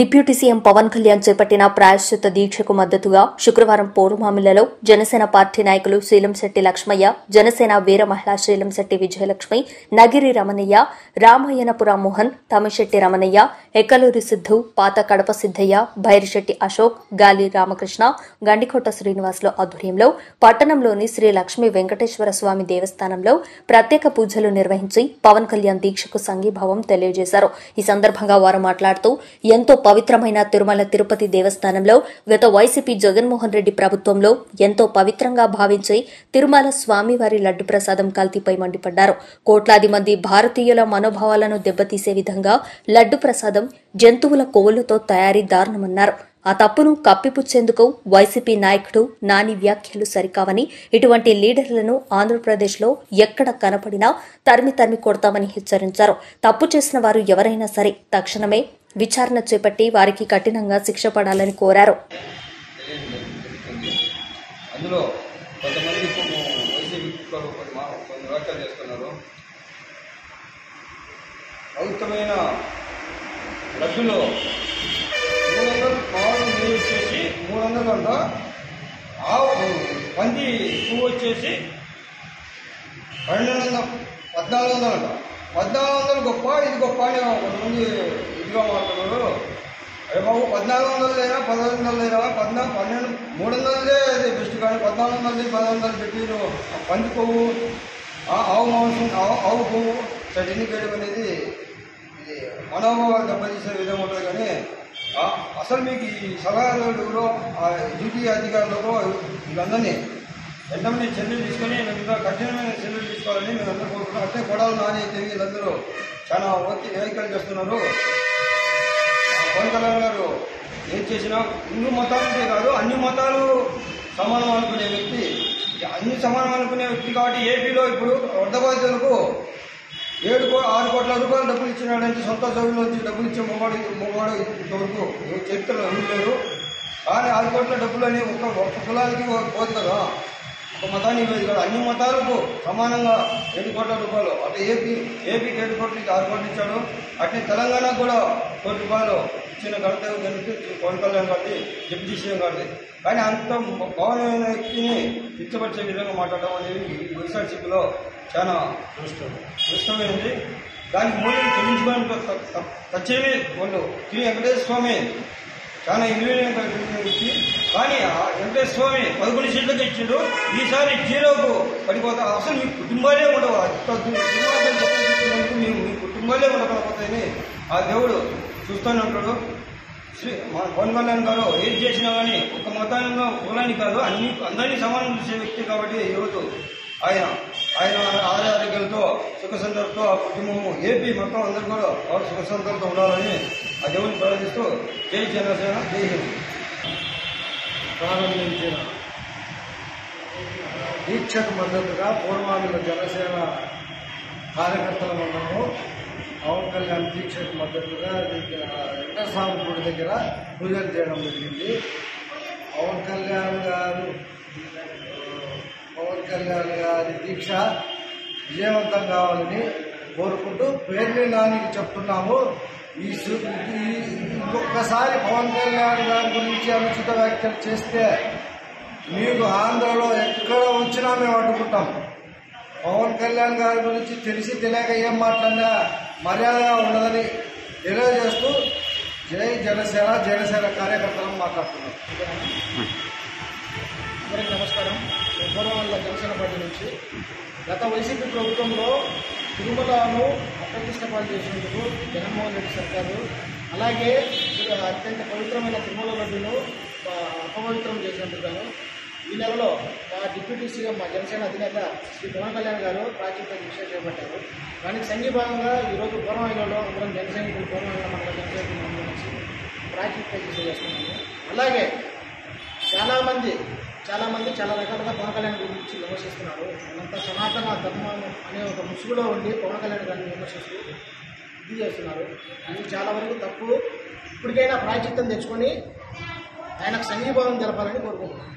Deputy CM Pawan Kalyan చేపట్టిన ప్రాయశ్చిత్త దీక్షకు మద్దతుగా శుక్రవారం పోరుమామిళ్లలో జనసేన పార్టీ నాయకులు శీలంశెట్టి లక్ష్మయ్య, జనసేన వీర మహిళా శీలంశెట్టి విజయలక్ష్మి, నగిరి రమణయ్య, రామయ్యనపుర మోహన్, తమిశెట్టి రమణయ్య, ఎక్కలూరి సిద్ధు, పాత కడప సిద్దయ్య, భైరిశెట్టి అశోక్, గాలి రామకృష్ణ, గండికోట శ్రీనివాసుల ఆధ్వర్యంలో పట్టణంలోని శ్రీ లక్ష్మీ వెంకటేశ్వర స్వామి దేవస్థానంలో ప్రత్యేక పూజలు నిర్వహించి పవన్ కళ్యాణ్ దీక్షకు సంఘీభావం తెలియజేశారు. ఈ సందర్భంగా వారు మాట్లాడుతూ ఎంతో పవిత్రమైన తిరుమల తిరుపతి దేవస్థానంలో గత వైసీపీ జగన్మోహన్ రెడ్డి ప్రభుత్వంలో ఎంతో పవిత్రంగా భావించి తిరుమల స్వామివారి లడ్డు ప్రసాదం కల్తీపై మండిపడ్డారు. కోట్లాది మంది భారతీయుల మనోభావాలను దెబ్బతీసే విధంగా లడ్డు ప్రసాదం జంతువుల కొవ్వులతో తయారీ దారుణమన్నారు. ఆ తప్పును కప్పిపుచ్చేందుకు వైసీపీ నాయకుడు నాని వ్యాఖ్యలు సరికావని, ఇటువంటి లీడర్లను ఆంధ్రప్రదేశ్లో ఎక్కడ కనపడినా తరిమి కొడతామని హెచ్చరించారు. తప్పు చేసిన వారు ఎవరైనా సరే తక్షణమే విచారణ చేపట్టి వారికి కఠినంగా శిక్ష పడాలని కోరారు. అందులో కొంతమంది వ్యాఖ్యలు చేస్తున్నారు. పవిత్రమైన లడ్డులో 300 పాలు నెయ్యి వచ్చేసి 300 అంట, పంది పువ్వు వచ్చేసి 1400 అంట. 1400 గొప్ప, ఇది గొప్ప అని కొంతమంది ఇదిగా మాట్లాడారు. అరే బాబు, 1400 అయినా 1500 అయినా 12 300 బెస్ట్, కానీ 1400 1500 పెట్టి పంది పువ్వు, ఆవు మాంసం, ఆవు పువ్వు ఎన్నికేయడం అనేది ఇది మనోభావాలు దెబ్బతీసే విధంగా ఉంటుంది. కానీ అసలు మీకు ఈ సలహాదారులు, డ్యూటీ అధికారులకు వీళ్ళందరినీ వెంటనే చర్యలు తీసుకొని ఇంకా కఠినమైన చర్యలు తీసుకోవాలని మేము అందరూ కోరుకుంటున్నాం. అంటే గొడవలు నాని తిరిగి వీళ్ళందరూ చాలా వ్యాఖ్యలు చేస్తున్నారు. పవన్ కళ్యాణ్ గారు ఏం చేసినా హిందూ మతాలకే కాదు అన్ని మతాలు సమానం అనుకునే వ్యక్తి, అన్ని సమానం అనుకునే వ్యక్తి కాబట్టి ఏపీలో ఇప్పుడు వరద బాధితులకు 6 కోట్ల రూపాయలు డబ్బులు ఇచ్చినాడంటే సొంత జోబుల నుంచి డబ్బులు ఇచ్చే మొగాడు ఇంతవరకు చరిత్రలో లేరు. కానీ 6 కోట్ల డబ్బులు అని ఒక కులానికి పోదు కదా, ఒక మతానికి పోదు కదా. అన్ని మతాలకు సమానంగా 7 కోట్ల రూపాయలు, అటు ఏపీకి 7 కోట్లు 6 కోట్లు ఇచ్చాడు. అట్నే తెలంగాణకు కూడా 1 కోటి రూపాయలు ఇచ్చిన ఘనత పవన్ కళ్యాణ్ గారిది, డిప్యూటీ సీఎం గారిది. కానీ అంత భవనమైన వ్యక్తిని పిచ్చపరిచే విధంగా మాట్లాడడం అనేది వైఎస్ఆర్సీపీలో చాలా దుష్టమైనది. దానికి మూల్యం చెల్లించుకోవడానికి తచ్చేవి వాళ్ళు శ్రీ వెంకటేశ్వర స్వామి చాలా ఇల్లు వ్యక్తి. కానీ వెంకటేశ్వర స్వామి 11 సీట్లకు ఇచ్చిండు, ఈసారి 0కు పడిపోతా. అసలు మీ కుటుంబాలే ఉండవు, మీ కుటుంబాలే ఉండకపోతాయని ఆ దేవుడు చూస్తూనే ఉంటాడు. పవన్ కళ్యాణ్ గారు ఏం చేసినా కానీ ఒక మతాన్ని కులాన్ని కాదు అందరినీ సమానం చేసే వ్యక్తి. కాబట్టి ఈరోజు ఆయన ఆరోగ్యాలతో సుఖ సంతోషంతో ఆ కుటుంబము ఏపీ మొత్తం అందరూ కూడా వారు సుఖ సంతోషంతో ఉండాలని ఆ దేవుని ప్రార్థిస్తూ జై జనసేన, జై హింద్. ప్రారంభించిన దీక్షకు మద్దతుగా పూర్వామిల జనసేన కార్యకర్తల మండలము పవన్ కళ్యాణ్ దీక్షకు మద్దతుగా వెంకటస్వామి గుడి దగ్గర పూజలు చేయడం జరిగింది. పవన్ కళ్యాణ్ గారి దీక్ష విజయవంతం కావాలని కోరుకుంటూ పేర్ని నానికి చెప్తున్నాము. ఇంకొకసారి పవన్ కళ్యాణ్ గారి గురించి అనుచిత వ్యాఖ్యలు చేస్తే మీకు ఆంధ్రలో ఎక్కడ వచ్చినా మేము అడ్డుకుంటాం. పవన్ కళ్యాణ్ గారి గురించి తెలిసి తెలియక ఏం మాట్లాడినా మర్యాదగా ఉండదని తెలియజేస్తూ జై జనసేన కార్యకర్తలను మాట్లాడుతున్నాం. అందరికీ నమస్కారం. పూర్వవల్ల జనసేన పార్టీ నుంచి గత వైసీపీ ప్రభుత్వంలో తిరుమలను అప్రతిష్ట పాలు చేసినందుకు జగన్మోహన్ రెడ్డి సర్కారు, అలాగే అత్యంత పవిత్రమైన తిరుమల లడ్డును అపవిత్రం చేసినందుకు ఈ నెలలో డిప్యూటీ సీఎం జనసేన అధినేత శ్రీ పవన్ కళ్యాణ్ గారు ప్రాచుర్య దీక్ష చేపట్టారు. దానికి సంఘీభాగంగా ఈరోజు పూర్వమైలలో అందరం జనసైనికులు పూర్వమైన మండల జనసైనికులు నుంచి ప్రాచుర్య దీక్ష చేస్తున్నాము. అలాగే చాలామంది చాలా రకాలుగా పవన్ కళ్యాణ్ గురించి విమర్శిస్తున్నారు. అంతా సనాతన ధర్మం అనే ఒక ముసుగులో ఉండి పవన్ కళ్యాణ్ గారిని విమర్శిస్తూ ఇది చేస్తున్నారు. ఇది చాలా వరకు తప్పు. ఇప్పటికైనా ప్రాయశ్చిత్తం తెచ్చుకొని ఆయనకు సంఘీభావం జరపాలని కోరుకుంటున్నాను.